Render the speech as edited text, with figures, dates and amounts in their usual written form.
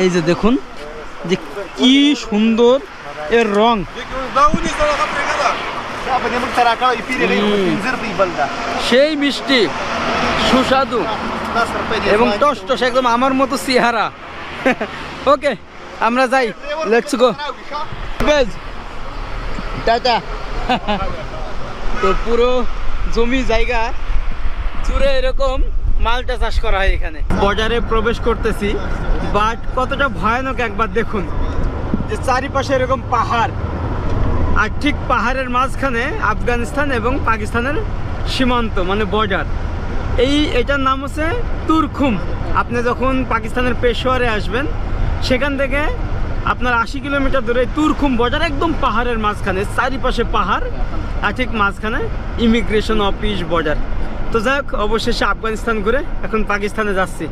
এই যে দেখুন যে কি সুন্দর এর রং, সেই মিষ্টি সুস্বাদু এবং টস টস একদম আমার মতো চেহারা। ওকে আমরা যাই, লেটস গো। টাটা। তো পুরো জমি জায়গা জুড়ে এরকম মালটা চাষ করা হয় এখানে। বর্ডারে প্রবেশ করতেছি, বাট কতটা ভয়ানক একবার দেখুন, যে চারিপাশে এরকম পাহাড়, আর ঠিক পাহাড়ের মাঝখানে আফগানিস্তান এবং পাকিস্তানের সীমান্ত মানে বর্ডার। এটার নাম হচ্ছে তুরখুম। আপনি যখন পাকিস্তানের পেশোয়ারে আসবেন, সেখান থেকে আপনার 80 কিলোমিটার দূরে তুরখুম বর্ডার, একদম পাহাড়ের মাঝখানে, চারিপাশে পাহাড়, আর ঠিক মাঝখানে ইমিগ্রেশন অফিস বর্ডার। তো যাই হোক, অবশেষে আফগানিস্তান ঘুরে এখন পাকিস্তানে যাচ্ছি।